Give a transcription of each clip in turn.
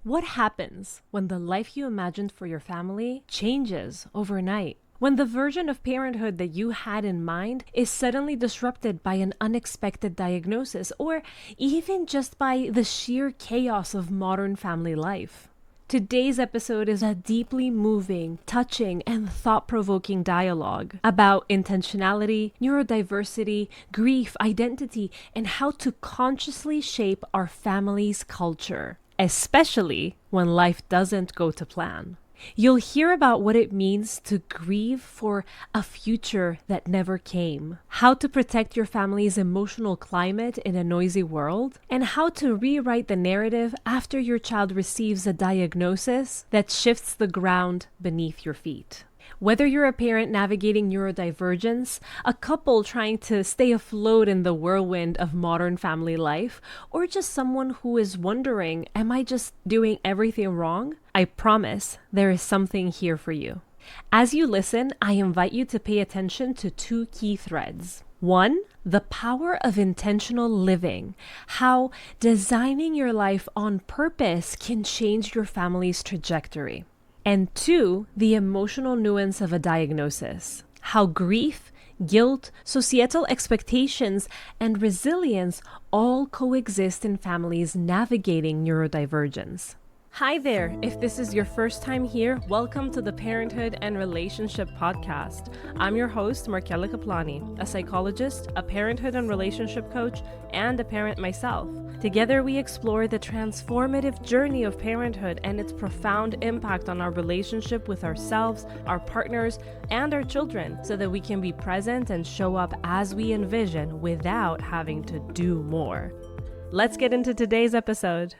What happens when the life you imagined for your family changes overnight? When the version of parenthood that you had in mind is suddenly disrupted by an unexpected diagnosis, or even just by the sheer chaos of modern family life. Today's episode is a deeply moving, touching, and thought-provoking dialogue about intentionality, neurodiversity, grief, identity, and how to consciously shape our family's culture, especially when life doesn't go to plan. You'll hear about what it means to grieve for a future that never came, how to protect your family's emotional climate in a noisy world, and how to rewrite the narrative after your child receives a diagnosis that shifts the ground beneath your feet. Whether you're a parent navigating neurodivergence, a couple trying to stay afloat in the whirlwind of modern family life, or just someone who is wondering, am I just doing everything wrong? I promise there is something here for you. As you listen, I invite you to pay attention to two key threads. One, the power of intentional living, how designing your life on purpose can change your family's trajectory. And two, the emotional nuance of a diagnosis, how grief, guilt, societal expectations, and resilience all coexist in families navigating neurodivergence. Hi there. If this is your first time here, welcome to the Parenthood and Relationship Podcast. I'm your host, Markela Kaplani, a psychologist, a parenthood and relationship coach, and a parent myself. Together, we explore the transformative journey of parenthood and its profound impact on our relationship with ourselves, our partners, and our children, so that we can be present and show up as we envision without having to do more. Let's get into today's episode.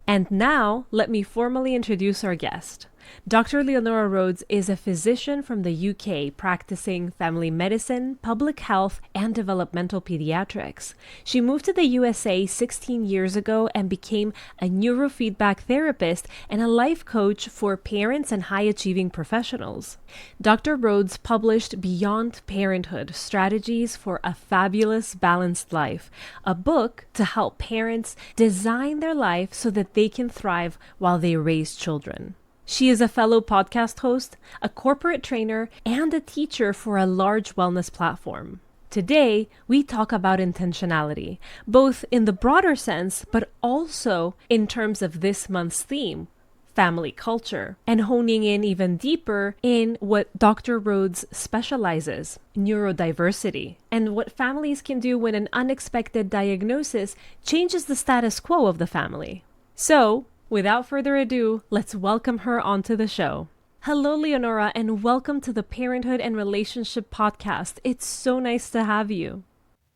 And now, let me formally introduce our guest. Dr. Leonaura Rhodes is a physician from the UK practicing family medicine, public health, and developmental pediatrics. She moved to the USA 16 years ago and became a neurofeedback therapist and a life coach for parents and high-achieving professionals. Dr. Rhodes published Beyond Parenthood: Strategies for a Fabulous Balanced Life, a book to help parents design their life so that they can thrive while they raise children. She is a fellow podcast host, a corporate trainer, and a teacher for a large wellness platform. Today, we talk about intentionality, both in the broader sense, but also in terms of this month's theme, family culture, and honing in even deeper in what Dr. Rhodes specializes, neurodiversity, and what families can do when an unexpected diagnosis changes the status quo of the family. So, without further ado, let's welcome her onto the show. Hello, Leonora, and welcome to the Parenthood and Relationship Podcast. It's so nice to have you.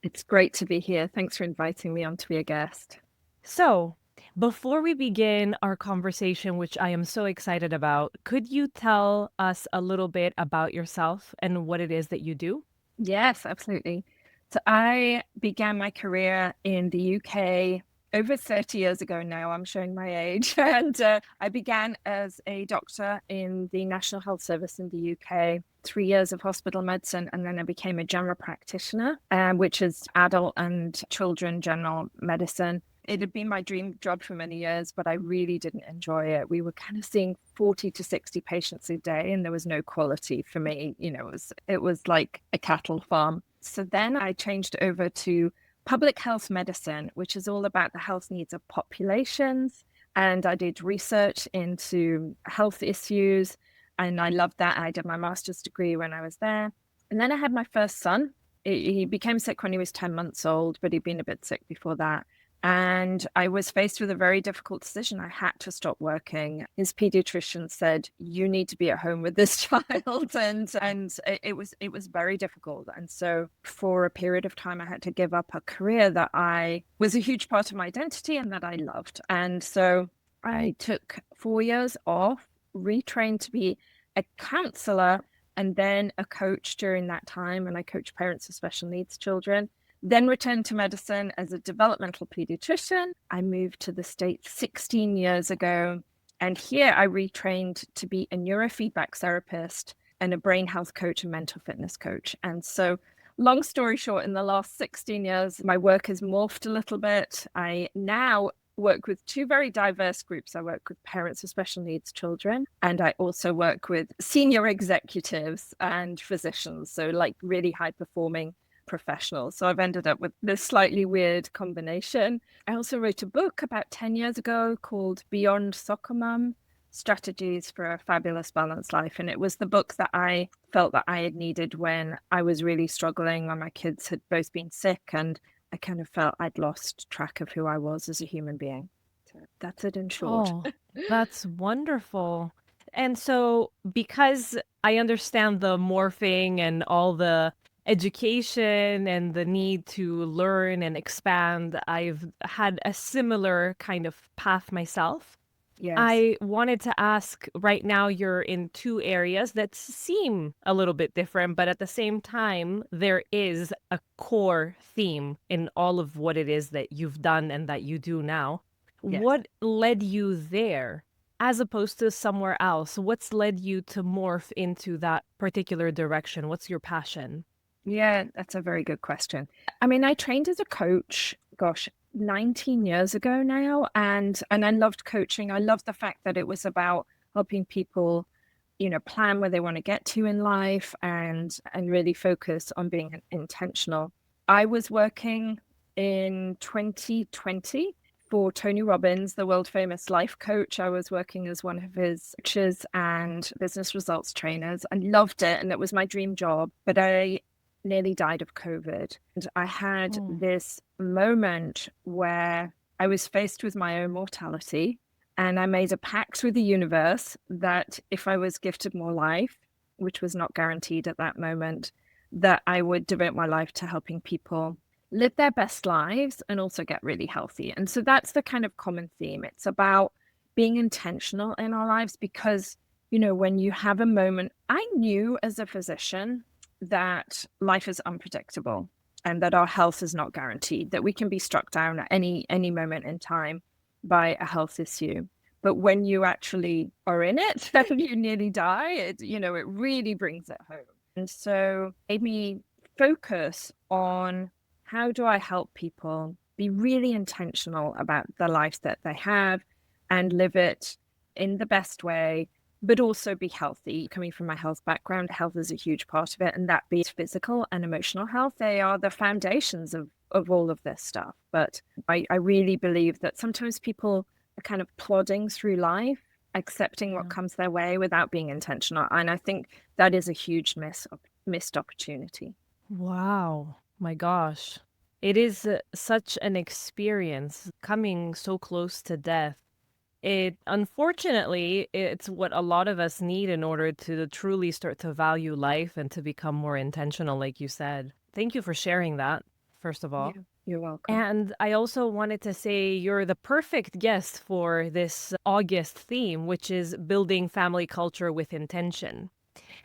It's great to be here. Thanks for inviting me on to be a guest. So, before we begin our conversation, which I am so excited about, could you tell us a little bit about yourself and what it is that you do? Yes, absolutely. So I began my career in the UK over 30 years ago now. I'm showing my age. And I began as a doctor in the National Health Service in the UK, 3 years of hospital medicine, and then I became a general practitioner, which is adult and children general medicine. It had been my dream job for many years, but I really didn't enjoy it. We were kind of seeing 40 to 60 patients a day, and there was no quality for me. You know, it was like a cattle farm. So then I changed over to public health medicine, which is all about the health needs of populations. And I did research into health issues, and I loved that. I did my master's degree when I was there. And then I had my first son. He became sick when he was 10 months old, but he'd been a bit sick before that. And I was faced with a very difficult decision. I had to stop working. His pediatrician said, "You need to be at home with this child." And it was very difficult. And so for a period of time, I had to give up a career that was a huge part of my identity and that I loved. And so I took 4 years off, retrained to be a counselor and then a coach during that time. And I coach parents of special needs children. Then returned to medicine as a developmental pediatrician. I moved to the States 16 years ago. And here I retrained to be a neurofeedback therapist and a brain health coach and mental fitness coach. And so long story short, in the last 16 years, my work has morphed a little bit. I now work with two very diverse groups. I work with parents of special needs children, and I also work with senior executives and physicians. So like really high performing professionals. So I've ended up with this slightly weird combination. I also wrote a book about 10 years ago called Beyond Soccer Mum: Strategies for a Fabulous Balanced Life. And it was the book that I felt that I had needed when I was really struggling, when my kids had both been sick, and I kind of felt I'd lost track of who I was as a human being. So that's it in short. Oh, that's wonderful. And so, because I understand the morphing and all the education and the need to learn and expand, I've had a similar kind of path myself. Yes. I wanted to ask, right now you're in two areas that seem a little bit different, but at the same time, there is a core theme in all of what it is that you've done and that you do now. Yes. What led you there as opposed to somewhere else? What's led you to morph into that particular direction? What's your passion? Yeah, that's a very good question. I mean, I trained as a coach, gosh, 19 years ago now, and I loved coaching. I loved the fact that it was about helping people, plan where they want to get to in life and really focus on being intentional. I was working in 2020 for Tony Robbins, the world famous life coach. I was working as one of his coaches and business results trainers. I loved it, and it was my dream job, but I nearly died of COVID. And I had Oh, this moment where I was faced with my own mortality, and I made a pact with the universe that if I was gifted more life, which was not guaranteed at that moment, that I would devote my life to helping people live their best lives and also get really healthy. And so that's the kind of common theme. It's about being intentional in our lives because, when you have a moment, I knew as a physician that life is unpredictable and that our health is not guaranteed, that we can be struck down at any moment in time by a health issue. But when you actually are in it and you nearly die, it really brings it home. And so it made me focus on how do I help people be really intentional about the life that they have and live it in the best way, but also be healthy. Coming from my health background, health is a huge part of it. And that be physical and emotional health, they are the foundations of all of this stuff. But I really believe that sometimes people are kind of plodding through life, accepting what yeah. comes their way without being intentional. And I think that is a huge missed opportunity. Wow. My gosh. It is such an experience coming so close to death. Unfortunately, it's what a lot of us need in order to truly start to value life and to become more intentional, like you said. Thank you for sharing that, first of all. Yeah, you're welcome. And I also wanted to say you're the perfect guest for this August theme, which is building family culture with intention.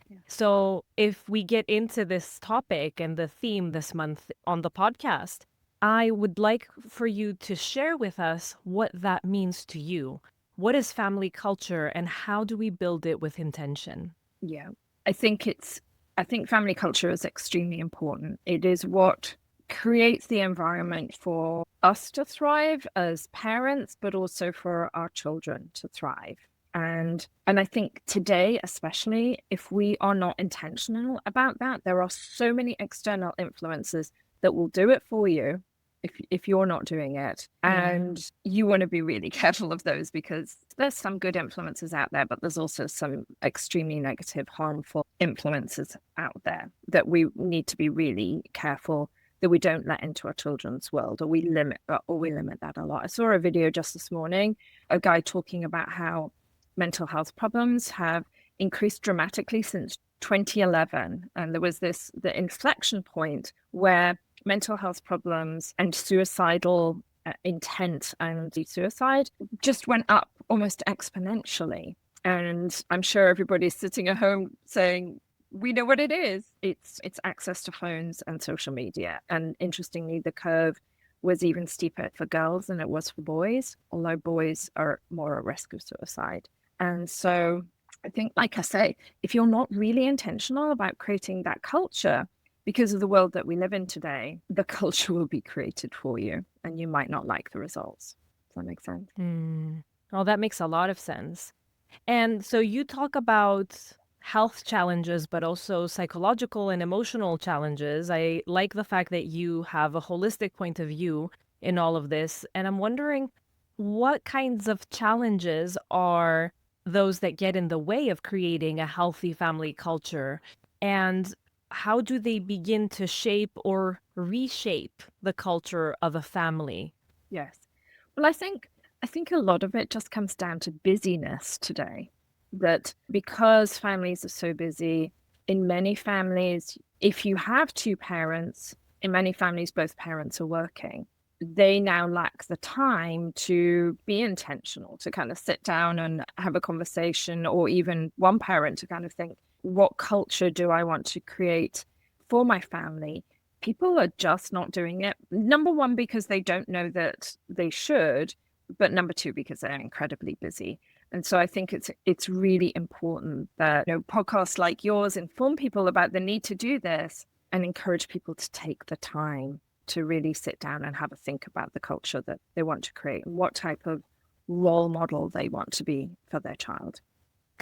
Yeah. So, if we get into this topic and the theme this month on the podcast, I would like for you to share with us what that means to you. What is family culture and how do we build it with intention? Yeah. I think family culture is extremely important. It is what creates the environment for us to thrive as parents, but also for our children to thrive. And I think today, especially, if we are not intentional about that, there are so many external influences that will do it for you if you're not doing it. Yeah. And you want to be really careful of those because there's some good influences out there, but there's also some extremely negative, harmful influences out there that we need to be really careful that we don't let into our children's world, or we limit that a lot. I saw a video just this morning, a guy talking about how mental health problems have increased dramatically since 2011. And there was the inflection point where mental health problems and suicidal intent and suicide just went up almost exponentially. And I'm sure everybody's sitting at home saying, we know what it is. It's access to phones and social media. And interestingly, the curve was even steeper for girls than it was for boys, although boys are more at risk of suicide. And so I think, like I say, if you're not really intentional about creating that culture, because of the world that we live in today, the culture will be created for you and you might not like the results. Does that make sense? Well, that makes a lot of sense. And so you talk about health challenges, but also psychological and emotional challenges. I like the fact that you have a holistic point of view in all of this. And I'm wondering what kinds of challenges are those that get in the way of creating a healthy family culture? And how do they begin to shape or reshape the culture of a family? Yes. Well, I think a lot of it just comes down to busyness today. That because families are so busy, in many families, if you have two parents, in many families, both parents are working. They now lack the time to be intentional, to kind of sit down and have a conversation, or even one parent to kind of think, what culture do I want to create for my family? People are just not doing it. Number one, because they don't know that they should, but number two, because they're incredibly busy. And so I think it's really important that podcasts like yours inform people about the need to do this and encourage people to take the time to really sit down and have a think about the culture that they want to create and what type of role model they want to be for their child.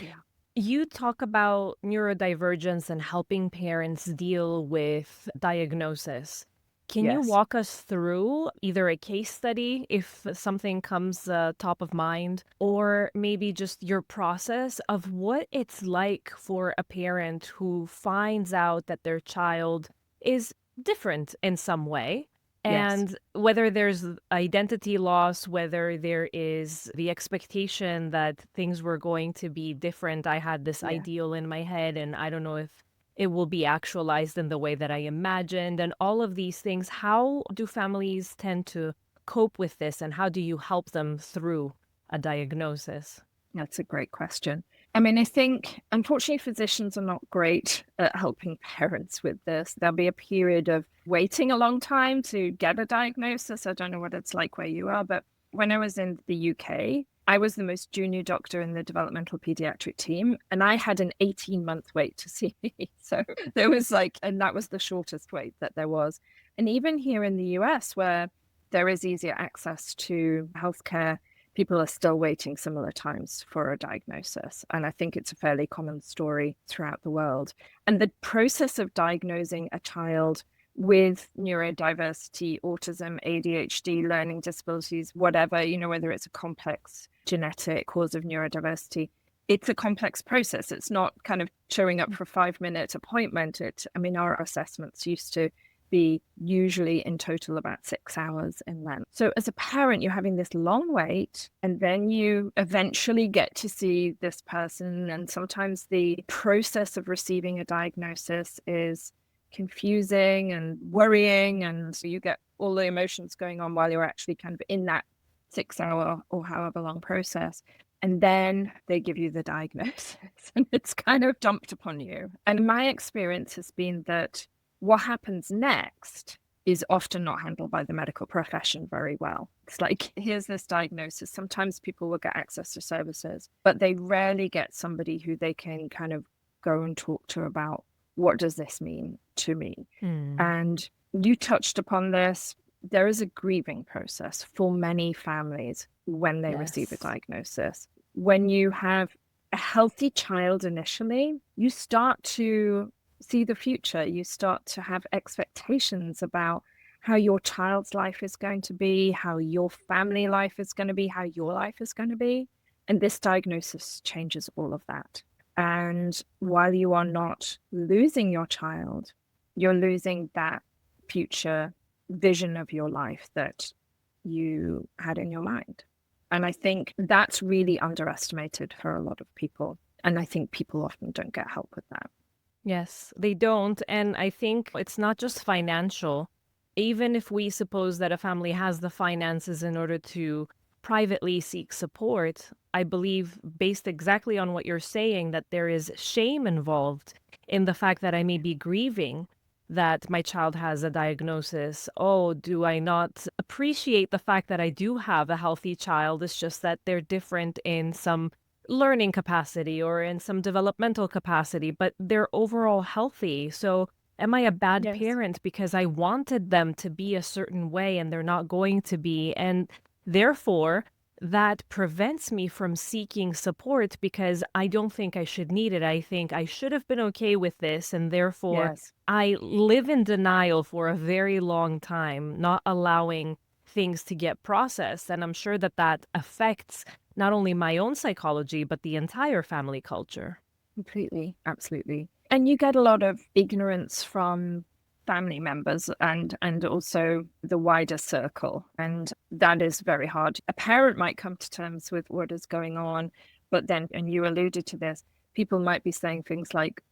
Yeah. You talk about neurodivergence and helping parents deal with diagnosis. Can you Yes. walk us through either a case study if something comes top of mind, or maybe just your process of what it's like for a parent who finds out that their child is different in some way? Yes. And whether there's identity loss, whether there is the expectation that things were going to be different. I had this Yeah. ideal in my head, and I don't know if it will be actualized in the way that I imagined, and all of these things. How do families tend to cope with this, and how do you help them through a diagnosis? That's a great question. I mean, I think unfortunately physicians are not great at helping parents with this. There'll be a period of waiting a long time to get a diagnosis. I don't know what it's like where you are, but when I was in the UK, I was the most junior doctor in the developmental pediatric team, and I had an 18-month wait to see me. So there was and that was the shortest wait that there was. And even here in the US, where there is easier access to healthcare, people are still waiting similar times for a diagnosis. And I think it's a fairly common story throughout the world. And the process of diagnosing a child with neurodiversity, autism, ADHD, learning disabilities, whatever, whether it's a complex genetic cause of neurodiversity, it's a complex process. It's not kind of showing up for a 5-minute appointment. Our assessments used to be usually in total about 6 hours in length. So as a parent, you're having this long wait, and then you eventually get to see this person. And sometimes the process of receiving a diagnosis is confusing and worrying, and so you get all the emotions going on while you're actually kind of in that 6-hour or however long process. And then they give you the diagnosis and it's kind of dumped upon you. And my experience has been that what happens next is often not handled by the medical profession very well. It's like, here's this diagnosis. Sometimes people will get access to services, but they rarely get somebody who they can kind of go and talk to about, what does this mean to me? And you touched upon this. There is a grieving process for many families when they receive a Yes. diagnosis. When you have a healthy child initially, you start to see the future. You start to have expectations about how your child's life is going to be, how your family life is going to be, how your life is going to be. And this diagnosis changes all of that. And while you are not losing your child, you're losing that future vision of your life that you had in your mind. And I think that's really underestimated for a lot of people. And I think people often don't get help with that. Yes, they don't. And I think it's not just financial. Even if we suppose that a family has the finances in order to privately seek support, I believe, based exactly on what you're saying, that there is shame involved in the fact that I may be grieving that my child has a diagnosis. Oh, do I not appreciate the fact that I do have a healthy child? It's just that they're different in some learning capacity or in some developmental capacity, but they're overall healthy. So am I a bad Yes. parent because I wanted them to be a certain way and they're not going to be? And Therefore, that prevents me from seeking support because I don't think I should need it. I think I should have been okay with this, and therefore Yes. I live in denial for a very long time, not allowing things to get processed. And I'm sure that that affects not only my own psychology, but the entire family culture. Completely. Absolutely. And you get a lot of ignorance from family members and also the wider circle. And that is very hard. A parent might come to terms with what is going on, but then, and you alluded to this, people might be saying things like,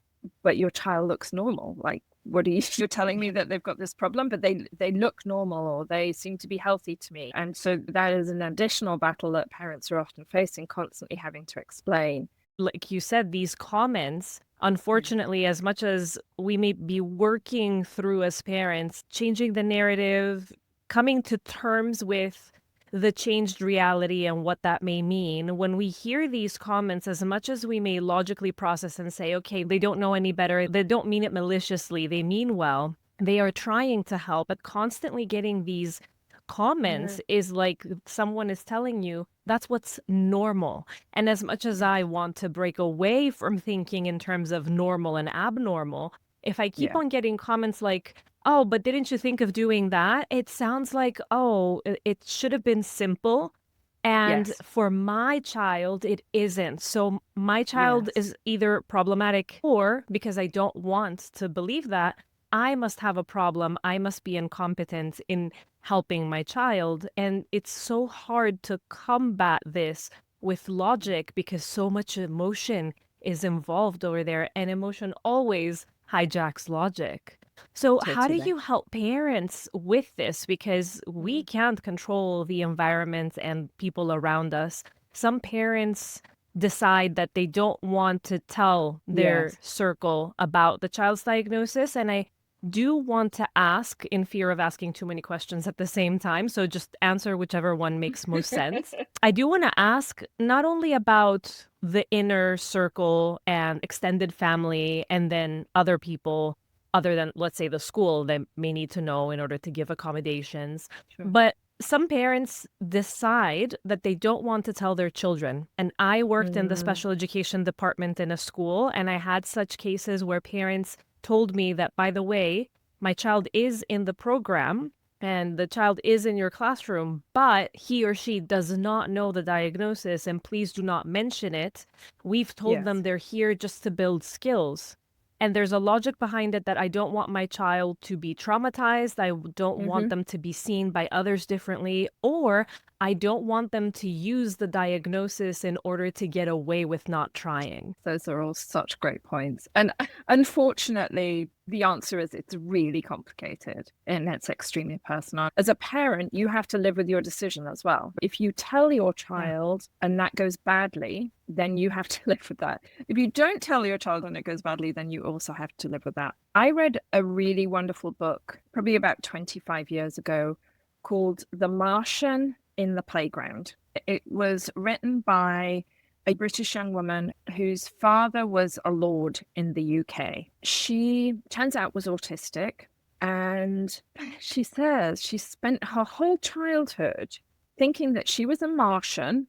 but your child looks normal. Like, what are you, you're telling me that they've got this problem, but they look normal, or they seem to be healthy to me. And so that is an additional battle that parents are often facing, constantly having to explain. Like you said, these comments, unfortunately, as much as we may be working through as parents, changing the narrative, coming to terms with the changed reality and what that may mean, when we hear these comments, as much as we may logically process and say, okay, they don't know any better, they don't mean it maliciously, they mean well, they are trying to help, but constantly getting these comments is like someone is telling you that's what's normal. And as much as I want to break away from thinking in terms of normal and abnormal, if I keep Yeah. on getting comments like, oh, but didn't you think of doing that? It sounds like, oh, it should have been simple. And Yes. for my child, it isn't. So my child Yes. is either problematic, or because I don't want to believe that, I must have a problem. I must be incompetent in helping my child. And it's so hard to combat this with logic because so much emotion is involved over there, and emotion always hijacks logic. So, how do Totally. you help parents with this? Because we can't control the environment and people around us. Some parents decide that they don't want to tell their Yes. circle about the child's diagnosis. And I do want to ask, in fear of asking too many questions at the same time. So just answer whichever one makes most sense. I do want to ask not only about the inner circle and extended family, and then other people other than, let's say, the school that may need to know in order to give accommodations. Sure. But some parents decide that they don't want to tell their children. And I worked in the special education department in a school, and I had such cases where parents told me that, by the way, my child is in the program and the child is in your classroom, but he or she does not know the diagnosis, and please do not mention it. We've told them Yes. they're here just to build skills. And there's a logic behind it that I don't want my child to be traumatized. I don't want them to be seen by others differently, or I don't want them to use the diagnosis in order to get away with not trying. Those are all such great points. And unfortunately, the answer is it's really complicated and it's extremely personal. As a parent, you have to live with your decision as well. If you tell your child and that goes badly, then you have to live with that. If you don't tell your child and it goes badly, then you also have to live with that. I read a really wonderful book, probably about 25 years ago, called The Martian in the Playground. It was written by a British young woman whose father was a lord in the UK. She turns out was autistic, and she says she spent her whole childhood thinking that she was a Martian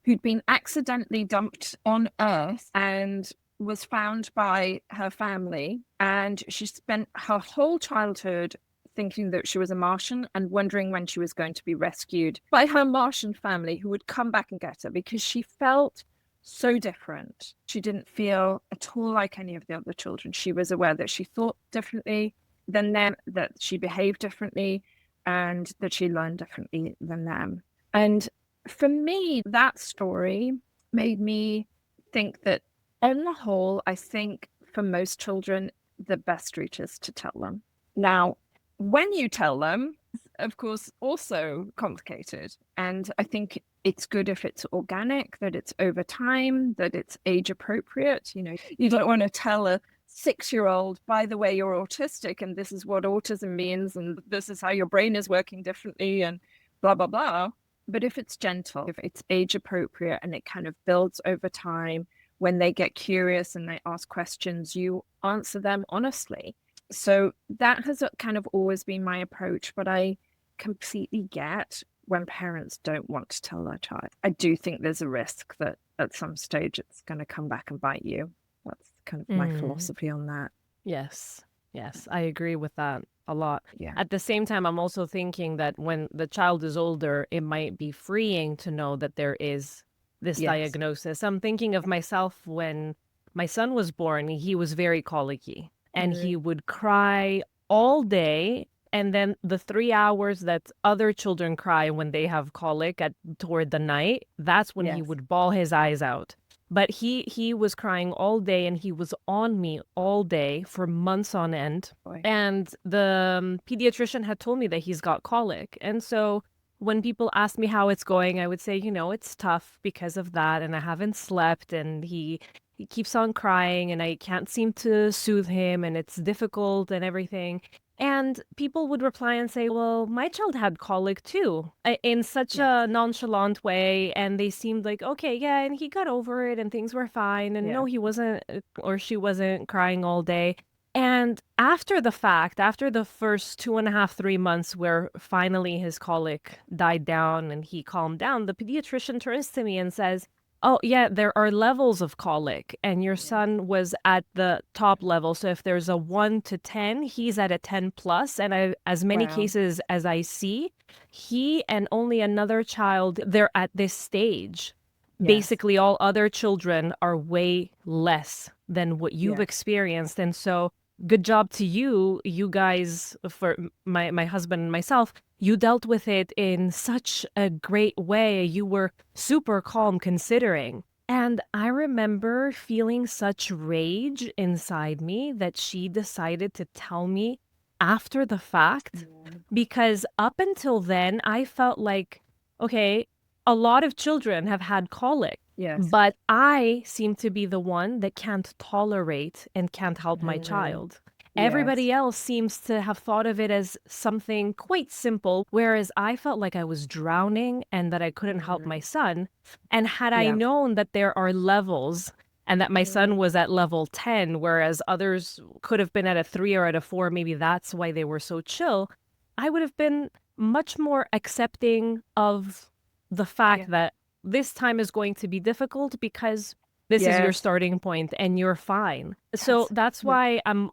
who'd been accidentally dumped on Earth and was found by her family. And she spent her whole childhood thinking that she was a Martian and wondering when she was going to be rescued by her Martian family, who would come back and get her, because she felt so different. She didn't feel at all like any of the other children. She was aware that she thought differently than them, that she behaved differently, and that she learned differently than them. And for me, that story made me think that, on the whole, I think for most children, the best route is to tell them. Now, when you tell them, of course, also complicated. And I think it's good if it's organic, that it's over time, that it's age appropriate. You know, you don't want to tell a 6-year-old, by the way, you're autistic and this is what autism means and this is how your brain is working differently and blah, blah, blah. But if it's gentle, if it's age appropriate and it kind of builds over time, when they get curious and they ask questions, you answer them honestly. So that has kind of always been my approach, but I completely get when parents don't want to tell their child. I do think there's a risk that at some stage it's going to come back and bite you. That's kind of my philosophy on that. Yes, I agree with that a lot. Yeah. At the same time, I'm also thinking that when the child is older, it might be freeing to know that there is this Yes. diagnosis. I'm thinking of myself when my son was born. He was very colicky and he would cry all day. And then the 3 hours that other children cry when they have colic toward the night, that's when he Yes. would bawl his eyes out. But he was crying all day and he was on me all day for months on end. Boy. And the pediatrician had told me that he's got colic. And so when people ask me how it's going, I would say, it's tough because of that. And I haven't slept and he keeps on crying and I can't seem to soothe him and it's difficult and everything. And people would reply and say, well, my child had colic too, in such a nonchalant way. And they seemed like, okay, yeah, and he got over it and things were fine. And no, he wasn't or she wasn't crying all day. And after the fact, after the first 2.5, 3 months where finally his colic died down and he calmed down, the pediatrician turns to me and says, oh, yeah, there are levels of colic, and your son was at the top level. So if there's a 1 to 10, he's at a 10 plus. And as many cases as I see, he and only another child, they're at this stage. Yes. Basically, all other children are way less than what you've experienced. And so good job to you guys, for my husband and myself. You dealt with it in such a great way. You were super calm considering. And I remember feeling such rage inside me that she decided to tell me after the fact, because up until then, I felt like, okay, a lot of children have had colic. Yes. But I seem to be the one that can't tolerate and can't help my child. Everybody else seems to have thought of it as something quite simple, whereas I felt like I was drowning and that I couldn't help my son. And had I known that there are levels and that my son was at level 10, whereas others could have been at a 3 or at a 4, maybe that's why they were so chill, I would have been much more accepting of the fact that this time is going to be difficult because this is your starting point and you're fine. So that's why I'm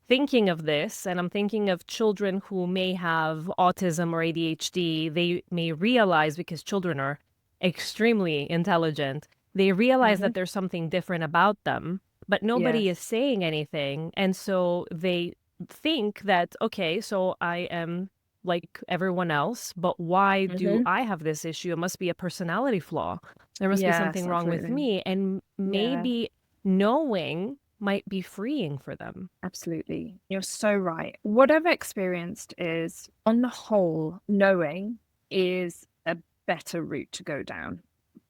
thinking of this, and I'm thinking of children who may have autism or ADHD. They may realize, because children are extremely intelligent, they realize that there's something different about them, but nobody is saying anything. And so they think that, okay, so I am like everyone else, but why do I have this issue? It must be a personality flaw. There must be something wrong with me. And maybe knowing might be freeing for them. Absolutely. You're so right. What I've experienced is, on the whole, knowing is a better route to go down.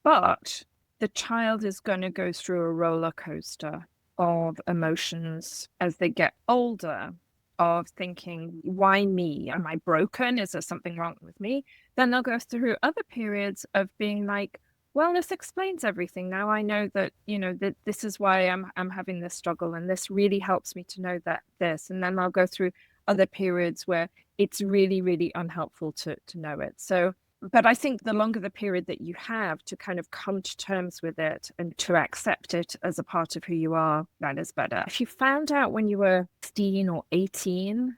But the child is going to go through a roller coaster of emotions as they get older, of thinking, why me? Am I broken? Is there something wrong with me? Then they'll go through other periods of being like, well, this explains everything. Now I know that, that this is why I'm having this struggle, and this really helps me to know that this. And then I'll go through other periods where it's really, really unhelpful to know it. So, but I think the longer the period that you have to kind of come to terms with it and to accept it as a part of who you are, that is better. If you found out when you were 16 or 18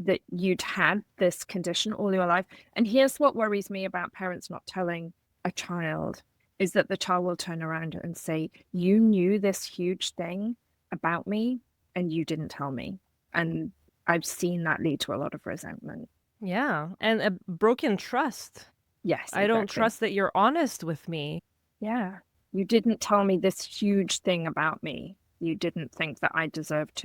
that you'd had this condition all your life, and here's what worries me about parents not telling a child, is that the child will turn around and say, you knew this huge thing about me and you didn't tell me. And I've seen that lead to a lot of resentment. Yeah, and a broken trust. Yes, exactly. I don't trust that you're honest with me. Yeah. You didn't tell me this huge thing about me. You didn't think that I deserved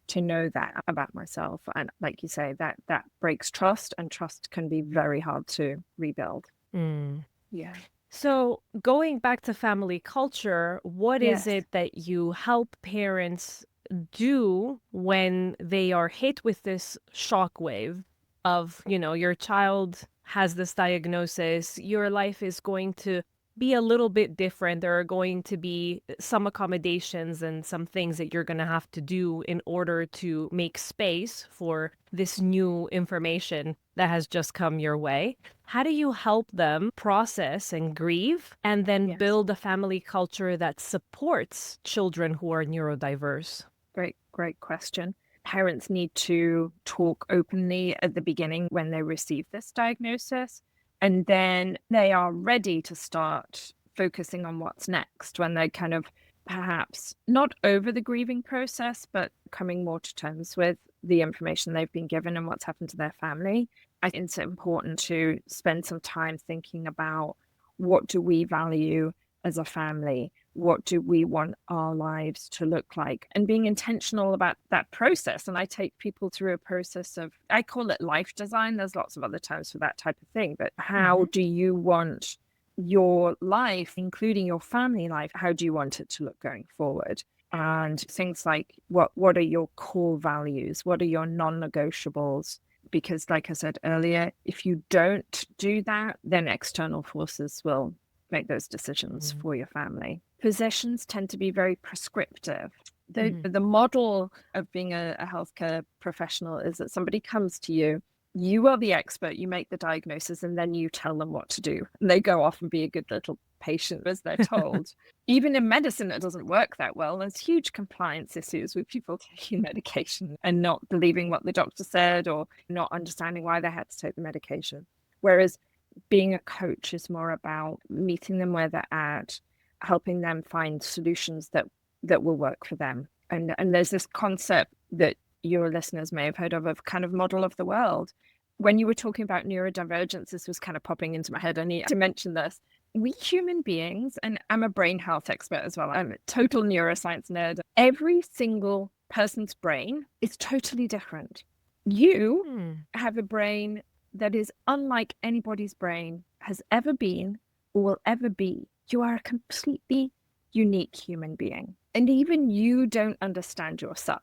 to know that about myself. And like you say, that breaks trust, and trust can be very hard to rebuild. Yeah. So going back to family culture, what is it that you help parents do when they are hit with this shockwave of, your child has this diagnosis, your life is going to be a little bit different. There are going to be some accommodations and some things that you're going to have to do in order to make space for this new information that has just come your way. How do you help them process and grieve and then Yes. build a family culture that supports children who are neurodiverse? Great question. Parents need to talk openly at the beginning when they receive this diagnosis, and then they are ready to start focusing on what's next when they kind of perhaps not over the grieving process, but coming more to terms with the information they've been given and what's happened to their family. I think it's important to spend some time thinking about, what do we value as a family? What do we want our lives to look like? And being intentional about that process. And I take people through a process of, I call it life design. There's lots of other terms for that type of thing. But how do you want your life, including your family life, how do you want it to look going forward? And things like, what are your core values? What are your non-negotiables? Because like I said earlier, if you don't do that, then external forces will make those decisions for your family. Physicians tend to be very prescriptive. The model of being a healthcare professional is that somebody comes to you, you are the expert, you make the diagnosis, and then you tell them what to do. And they go off and be a good little patient as they're told. Even in medicine, it doesn't work that well. There's huge compliance issues with people taking medication and not believing what the doctor said or not understanding why they had to take the medication. Whereas being a coach is more about meeting them where they're at, helping them find solutions that will work for them. And there's this concept that your listeners may have heard of kind of model of the world. When you were talking about neurodivergence, this was kind of popping into my head. I need to mention this. We human beings, and I'm a brain health expert as well, I'm a total neuroscience nerd. Every single person's brain is totally different. You have a brain that is unlike anybody's brain has ever been or will ever be. You are a completely unique human being. And even you don't understand yourself.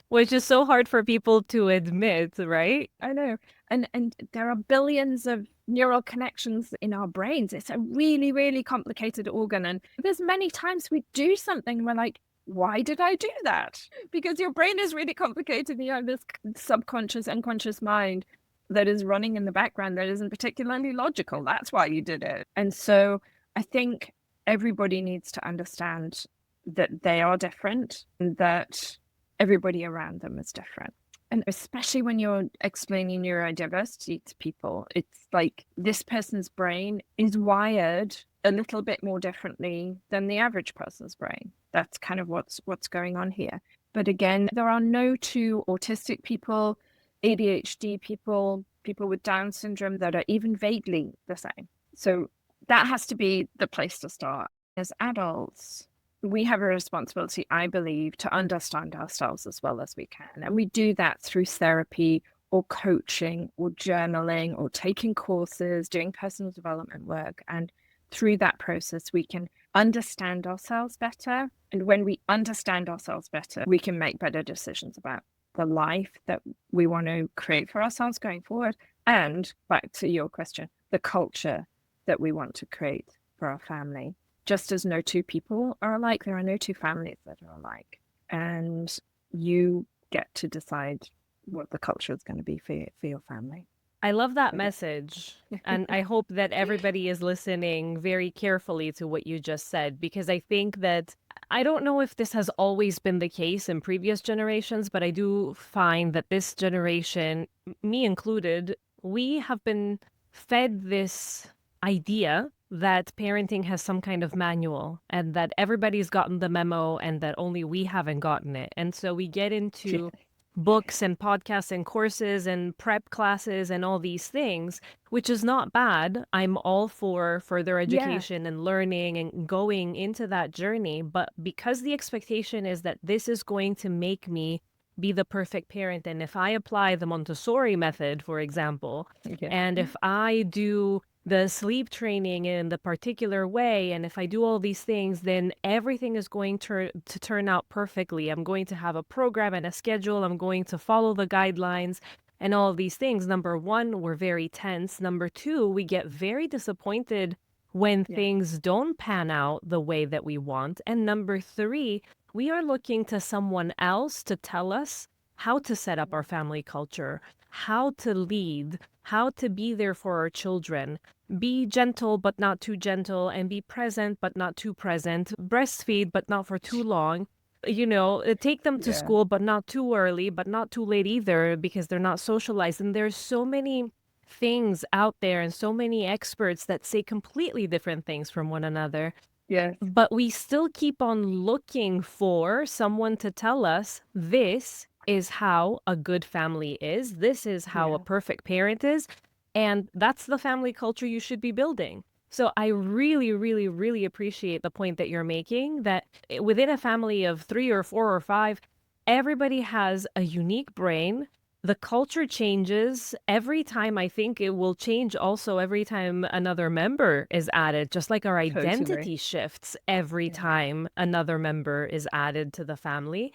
Which is so hard for people to admit, right? I know. And there are billions of neural connections in our brains. It's a really, really complicated organ. And there's many times we do something and we're like, why did I do that? Because your brain is really complicated. You have this subconscious, unconscious mind that is running in the background that isn't particularly logical. That's why you did it. And so I think everybody needs to understand that they are different and that everybody around them is different. And especially when you're explaining neurodiversity to people, it's like this person's brain is wired a little bit more differently than the average person's brain. That's kind of what's going on here. But again, there are no two autistic people, ADHD people, people with Down syndrome that are even vaguely the same. So that has to be the place to start. As adults, we have a responsibility, I believe, to understand ourselves as well as we can. And we do that through therapy or coaching or journaling or taking courses, doing personal development work. And through that process, we can understand ourselves better. And when we understand ourselves better, we can make better decisions about the life that we want to create for ourselves going forward. And back to your question, the culture that we want to create for our family. Just as no two people are alike, there are no two families that are alike. And you get to decide what the culture is going to be for your family. I love that message. And I hope that everybody is listening very carefully to what you just said, because I think that I don't know if this has always been the case in previous generations, but I do find that this generation, me included, we have been fed this idea that parenting has some kind of manual and that everybody's gotten the memo and that only we haven't gotten it. And so we get into books and podcasts and courses and prep classes and all these things, which is not bad. I'm all for further education and learning and going into that journey. But because the expectation is that this is going to make me be the perfect parent, and if I apply the Montessori method, for example, and if I do the sleep training in the particular way, and if I do all these things, then everything is going to turn out perfectly. I'm going to have a program and a schedule. I'm going to follow the guidelines and all of these things. Number one, we're very tense. Number two, we get very disappointed when Yeah. things don't pan out the way that we want. And number three, we are looking to someone else to tell us how to set up our family culture, how to lead, how to be there for our children, be gentle but not too gentle, and be present but not too present, breastfeed but not for too long. Take them to Yeah. school, but not too early, but not too late either, because they're not socialized. And there's so many things out there and so many experts that say completely different things from one another. Yes. But we still keep on looking for someone to tell us this is how a good family is. This is how a Yeah. perfect parent is. And that's the family culture you should be building. So I really, really, really appreciate the point that you're making that within a family of 3 or 4 or 5, everybody has a unique brain. The culture changes every time. I think it will change also every time another member is added, just like our Totally. identity shifts every Yeah. time another member is added to the family.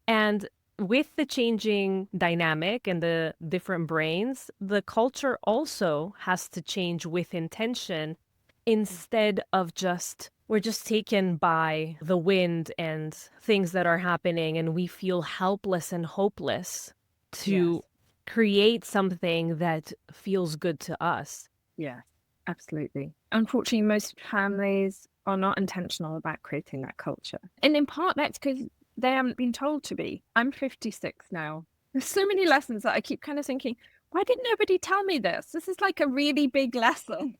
And with the changing dynamic and the different brains, the culture also has to change with intention instead of we're just taken by the wind and things that are happening and we feel helpless and hopeless to Yes. create something that feels good to us. Yeah. Absolutely. Unfortunately, most families are not intentional about creating that culture. And in part, that's because they haven't been told to be. I'm 56 now. There's so many lessons that I keep kind of thinking, why didn't nobody tell me this? This is like a really big lesson.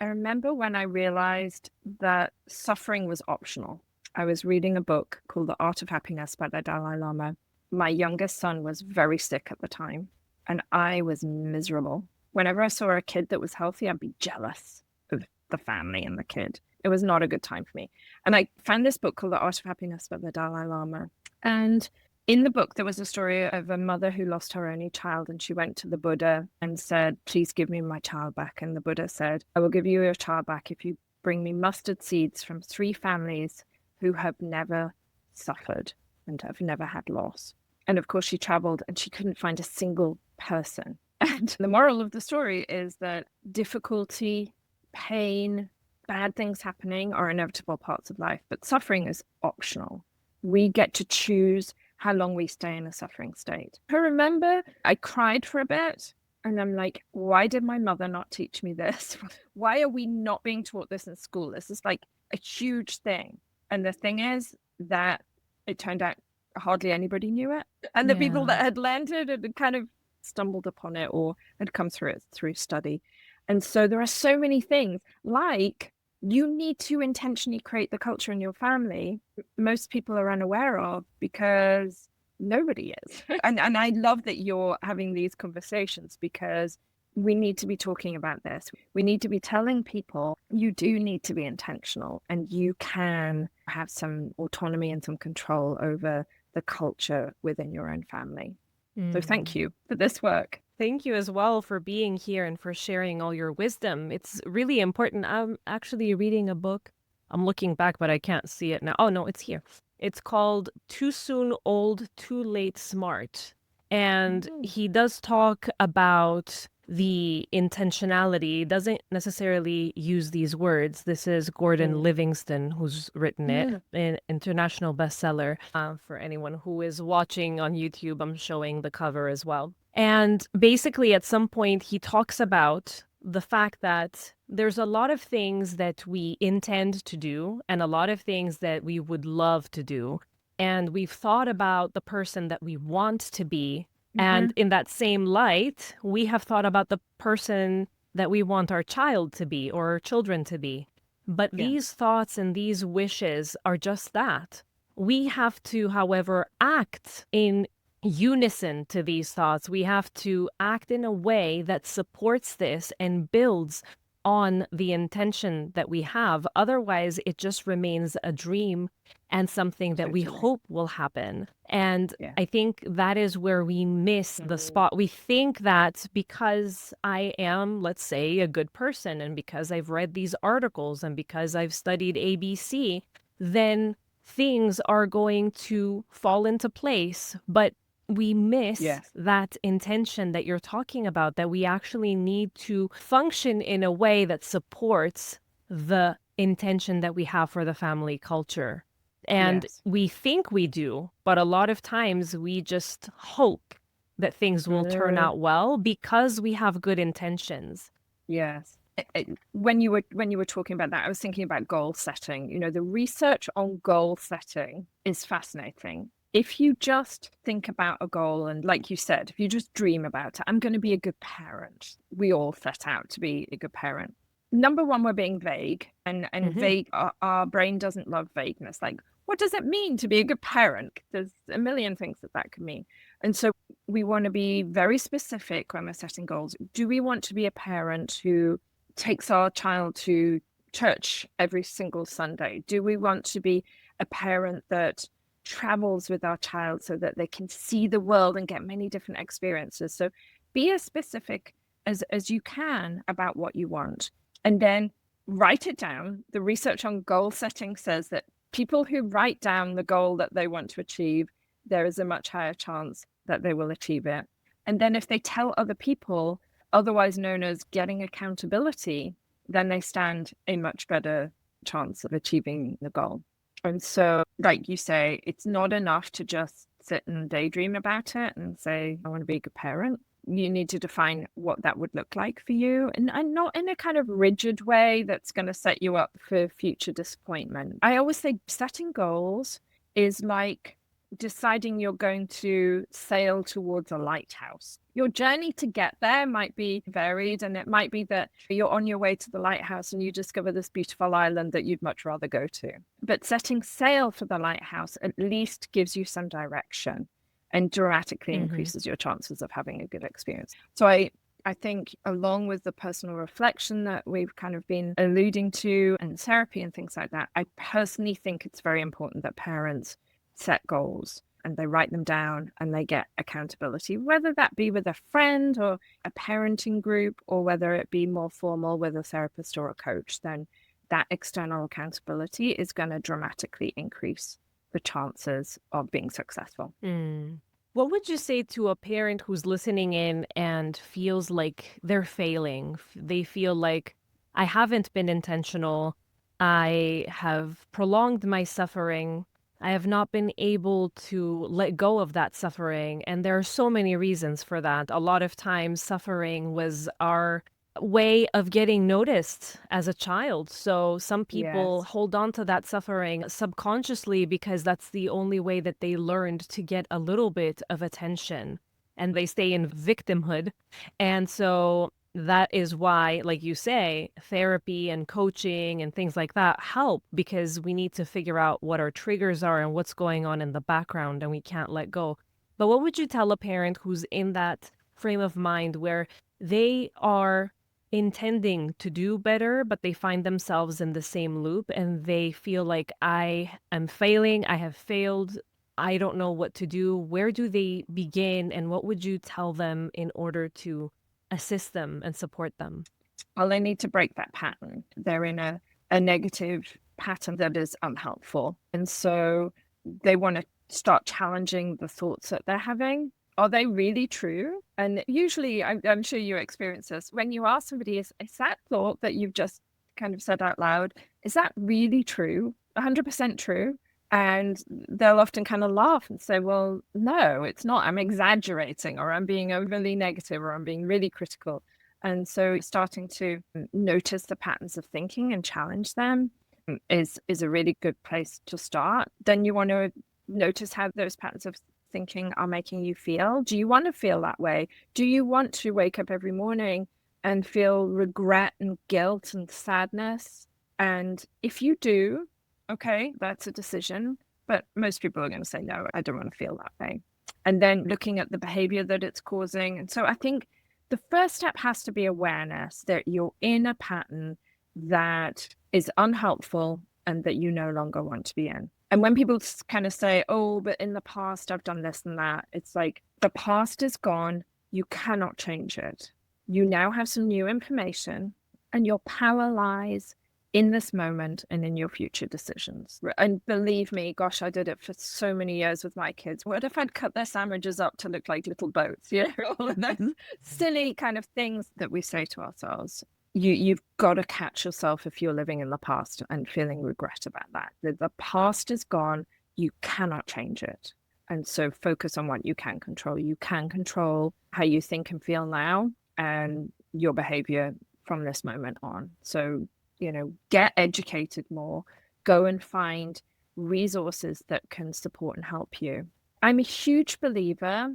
I remember when I realized that suffering was optional. I was reading a book called The Art of Happiness by the Dalai Lama. My youngest son was very sick at the time, and I was miserable. Whenever I saw a kid that was healthy, I'd be jealous of the family and the kid. It was not a good time for me. And I found this book called The Art of Happiness by the Dalai Lama. And in the book, there was a story of a mother who lost her only child, and she went to the Buddha and said, "Please give me my child back." And the Buddha said, "I will give you your child back if you bring me mustard seeds from 3 families who have never suffered and have never had loss." And of course, she traveled and she couldn't find a single person. And the moral of the story is that difficulty, pain, bad things happening are inevitable parts of life, but suffering is optional. We get to choose how long we stay in a suffering state. I remember I cried for a bit and I'm like, why did my mother not teach me this? Why are we not being taught this in school? This is like a huge thing. And the thing is that it turned out hardly anybody knew it. And the people that had learned it had kind of stumbled upon it or had come through it through study. And so there are so many things like you need to intentionally create the culture in your family most people are unaware of because nobody is. And I love that you're having these conversations because we need to be talking about this. We need to be telling people you do need to be intentional and you can have some autonomy and some control over the culture within your own family. So thank you for this work. Thank you as well for being here and for sharing all your wisdom. It's really important. I'm actually reading a book. I'm looking back, but I can't see it now. Oh, no, it's here. It's called Too Soon Old, Too Late Smart. And he does talk about the intentionality. He doesn't necessarily use these words. This is Gordon Livingston who's written it, an international bestseller. For anyone who is watching on YouTube, I'm showing the cover as well. And basically, at some point, he talks about the fact that there's a lot of things that we intend to do and a lot of things that we would love to do. And we've thought about the person that we want to be. And in that same light, we have thought about the person that we want our child to be or our children to be. But these thoughts and these wishes are just that. We have to, however, act in unison to these thoughts. We have to act in a way that supports this and builds on the intention that we have. Otherwise, it just remains a dream and something that we hope will happen. And I think that is where we miss the spot. We think that because I am, let's say, a good person and because I've read these articles and because I've studied ABC, then things are going to fall into place. But we miss that intention that you're talking about, that we actually need to function in a way that supports the intention that we have for the family culture. And Yes. we think we do, but a lot of times we just hope that things will turn Mm, out well because we have good intentions. yes. When you were talking about that, I was thinking about goal setting. You know, the research on goal setting is fascinating. If you just think about a goal and, like you said, if you just dream about it, I'm going to be a good parent. We all set out to be a good parent. Number one, we're being vague, and Hmm. vague. Our brain doesn't love vagueness. Like, what does it mean to be a good parent? There's a million things that could mean. And so we want to be very specific when we're setting goals. Do we want to be a parent who takes our child to church every single Sunday? Do we want to be a parent that travels with our child so that they can see the world and get many different experiences? So be as specific as you can about what you want, and then write it down. The research on goal setting says that people who write down the goal that they want to achieve, there is a much higher chance that they will achieve it. And then if they tell other people, otherwise known as getting accountability, then they stand a much better chance of achieving the goal. And so, like you say, it's not enough to just sit and daydream about it and say, I want to be a good parent. You need to define what that would look like for you, and not in a kind of rigid way that's going to set you up for future disappointment. I always say setting goals is like deciding you're going to sail towards a lighthouse. Your journey to get there might be varied, and it might be that you're on your way to the lighthouse and you discover this beautiful island that you'd much rather go to. But setting sail for the lighthouse at least gives you some direction and dramatically Hmm. increases your chances of having a good experience. So I think, along with the personal reflection that we've kind of been alluding to and therapy and things like that, I personally think it's very important that parents set goals and they write them down and they get accountability, whether that be with a friend or a parenting group, or whether it be more formal with a therapist or a coach. Then that external accountability is going to dramatically increase the chances of being successful. Mm. What would you say to a parent who's listening in and feels like they're failing? They feel like I haven't been intentional. I have prolonged my suffering. I have not been able to let go of that suffering. And there are so many reasons for that. A lot of times, suffering was our way of getting noticed as a child. So some people Yes. hold on to that suffering subconsciously because that's the only way that they learned to get a little bit of attention, and they stay in victimhood. And so that is why, like you say, therapy and coaching and things like that help, because we need to figure out what our triggers are and what's going on in the background, and we can't let go. But what would you tell a parent who's in that frame of mind where they are intending to do better, but they find themselves in the same loop and they feel like I am failing, I have failed, I don't know what to do? Where do they begin, and what would you tell them in order to assist them and support them? Well, they need to break that pattern. They're in a negative pattern that is unhelpful. And so they want to start challenging the thoughts that they're having. Are they really true? And usually, I'm sure you experience this, when you ask somebody, is that thought that you've just kind of said out loud, is that really true? 100% true? And they'll often kind of laugh and say, well, no, it's not. I'm exaggerating, or I'm being overly negative, or I'm being really critical. And so starting to notice the patterns of thinking and challenge them is a really good place to start. Then you want to notice how those patterns of thinking are making you feel. Do you want to feel that way? Do you want to wake up every morning and feel regret and guilt and sadness? And if you do, okay, that's a decision. But most people are going to say, no, I don't want to feel that way. And then looking at the behavior that it's causing. And so I think the first step has to be awareness that you're in a pattern that is unhelpful and that you no longer want to be in. And when people kind of say, oh, but in the past, I've done this and that, it's like the past is gone. You cannot change it. You now have some new information, and your power lies in this moment and in your future decisions. And believe me, gosh, I did it for so many years with my kids. What if I'd cut their sandwiches up to look like little boats? You know, all of those silly kind of things that we say to ourselves. you've got to catch yourself if you're living in the past and feeling regret about that. The past is gone. You cannot change it. And so focus on what you can control. You can control how you think and feel now and your behavior from this moment on. So, get educated more, go and find resources that can support and help you. I'm a huge believer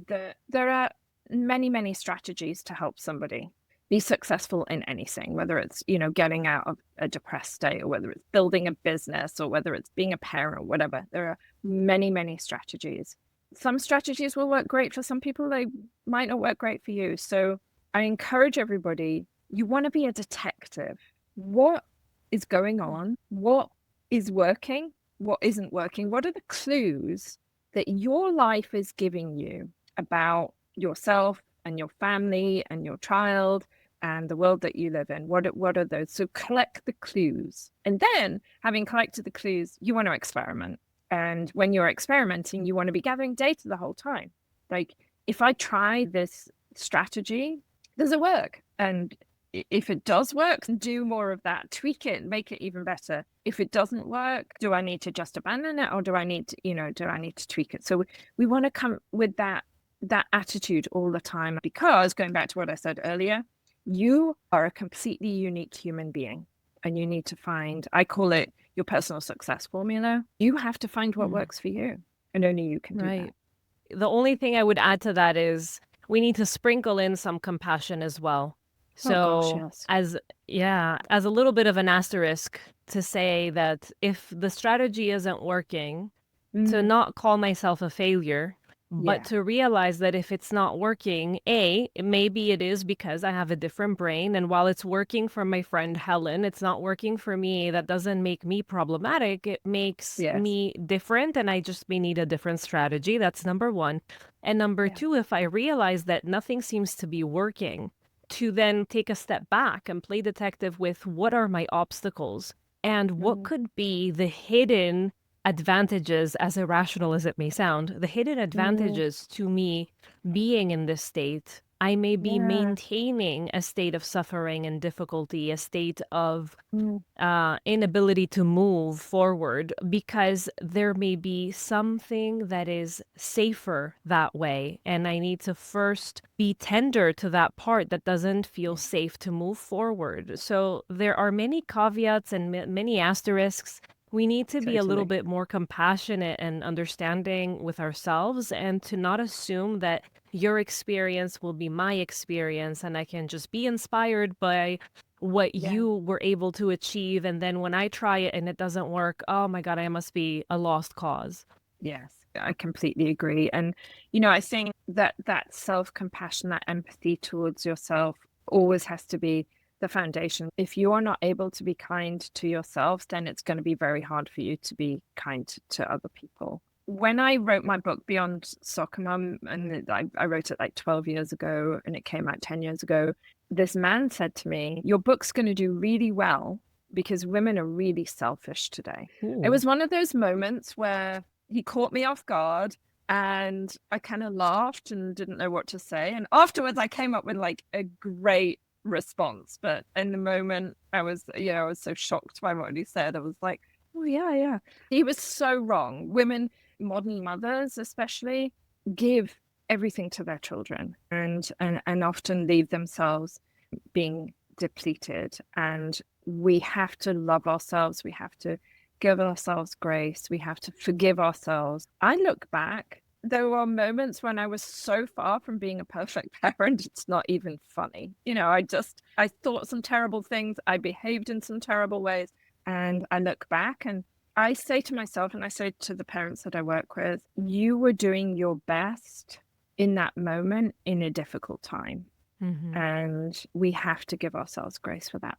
that there are many, many strategies to help somebody be successful in anything, whether it's, getting out of a depressed state, or whether it's building a business, or whether it's being a parent, or whatever. There are many, many strategies. Some strategies will work great for some people. They might not work great for you. So I encourage everybody, you want to be a detective. What is going on? What is working? What isn't working? What are the clues that your life is giving you about yourself and your family and your child and the world that you live in? What are those? So collect the clues. And then, having collected the clues, you want to experiment. And when you're experimenting, you want to be gathering data the whole time. Like, if I try this strategy, does it work? And if it does work, do more of that, tweak it, make it even better. If it doesn't work, do I need to just abandon it, or do I need to tweak it? So we want to come with that attitude all the time, because going back to what I said earlier, you are a completely unique human being, and you need to find, I call it your personal success formula. You have to find what works for you, and only you can do that. The only thing I would add to that is we need to sprinkle in some compassion as well. So as a little bit of an asterisk to say that if the strategy isn't working, to not call myself a failure, but to realize that if it's not working, maybe it is because I have a different brain. And while it's working for my friend Helen, it's not working for me. That doesn't make me problematic. It makes me different, and I just may need a different strategy. That's number one. And number two, if I realize that nothing seems to be working, to then take a step back and play detective with what are my obstacles and what could be the hidden advantages, as irrational as it may sound, the hidden advantages to me being in this state. I may be maintaining a state of suffering and difficulty, a state of inability to move forward, because there may be something that is safer that way. And I need to first be tender to that part that doesn't feel safe to move forward. So there are many caveats and many asterisks. We need to be a little bit more compassionate and understanding with ourselves, and to not assume that your experience will be my experience and I can just be inspired by what you were able to achieve. And then when I try it and it doesn't work, oh my God, I must be a lost cause. Yes, I completely agree. And, I think that self-compassion, that empathy towards yourself always has to be the foundation. If you are not able to be kind to yourself, then it's going to be very hard for you to be kind to other people. When I wrote my book, Beyond Soccer Mum, and I wrote it like 12 years ago and it came out 10 years ago, this man said to me, your book's going to do really well because women are really selfish today. Ooh. It was one of those moments where he caught me off guard, and I kind of laughed and didn't know what to say. And afterwards I came up with like a great response, but in the moment I was so shocked by what he said. I was like, oh yeah, he was so wrong. Women, modern mothers especially, give everything to their children and often leave themselves being depleted. And we have to love ourselves. We have to give ourselves grace. We have to forgive ourselves. I look back, there were moments when I was so far from being a perfect parent, it's not even funny. I thought some terrible things. I behaved in some terrible ways. And I look back and I say to myself, and I say to the parents that I work with, you were doing your best in that moment in a difficult time. Mm-hmm. And we have to give ourselves grace for that.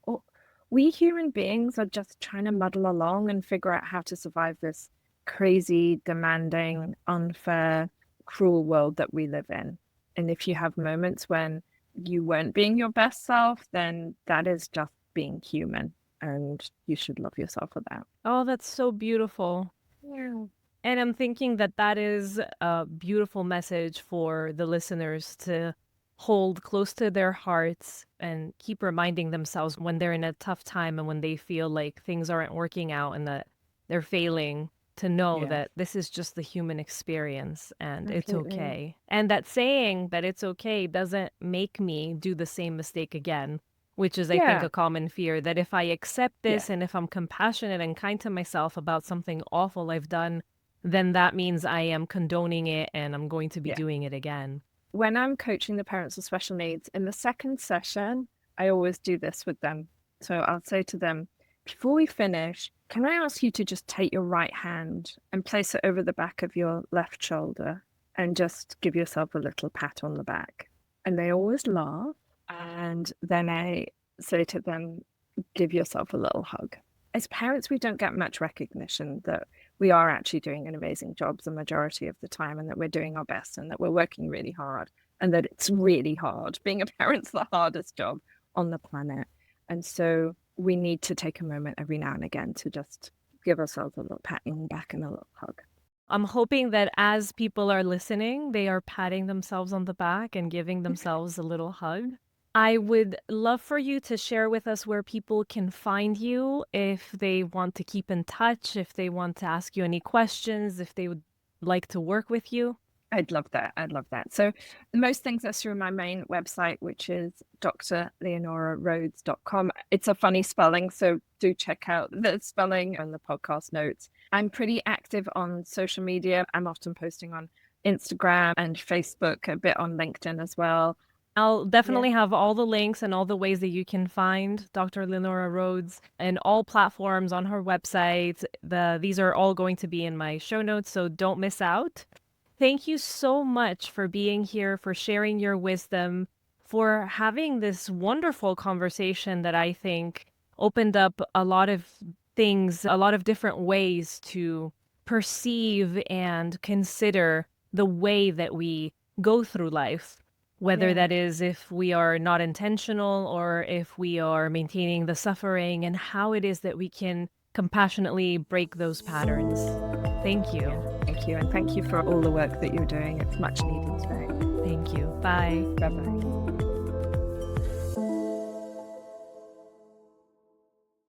We human beings are just trying to muddle along and figure out how to survive this crazy, demanding, unfair, cruel world that we live in. And if you have moments when you weren't being your best self, then that is just being human, and you should love yourself for that. Oh, that's so beautiful. Yeah. And I'm thinking that is a beautiful message for the listeners to hold close to their hearts and keep reminding themselves when they're in a tough time and when they feel like things aren't working out and that they're failing, to know Yeah, that this is just the human experience and it's absolutely. okay. And that saying that it's okay doesn't make me do the same mistake again, which is, I think, Yeah, a common fear that if I accept yeah, this and if I'm compassionate and kind to myself about something awful I've done, then that means I am condoning it and I'm going to be yeah. doing it again. When I'm coaching the parents with special needs, in the second session, I always do this with them. So I'll say to them, before we finish, can I ask you to just take your right hand and place it over the back of your left shoulder and just give yourself a little pat on the back? And they always laugh. And then I say to them, give yourself a little hug. As parents, we don't get much recognition that we are actually doing an amazing job the majority of the time, and that we're doing our best, and that we're working really hard, and that it's really hard. Being a parent's the hardest job on the planet. And so we need to take a moment every now and again to just give ourselves a little pat on the back and a little hug. I'm hoping that as people are listening, they are patting themselves on the back and giving themselves a little hug. I would love for you to share with us where people can find you if they want to keep in touch, if they want to ask you any questions, if they would like to work with you. I'd love that. I'd love that. So most things are through my main website, which is drleonaurarhodes.com. It's a funny spelling, so do check out the spelling and the podcast notes. I'm pretty active on social media. I'm often posting on Instagram and Facebook, a bit on LinkedIn as well. I'll Yeah. definitely have all the links and all the ways that you can find Dr. Leonaura Rhodes and all platforms on her website. These are all going to be in my show notes, so don't miss out. Thank you so much for being here, for sharing your wisdom, for having this wonderful conversation that I think opened up a lot of things, a lot of different ways to perceive and consider the way that we go through life, whether Yeah. that is if we are not intentional or if we are maintaining the suffering, and how it is that we can compassionately break those patterns. Thank you. Yeah. Thank you. And thank you for all the work that you're doing. It's much needed today. Thank you. Bye. Bye bye.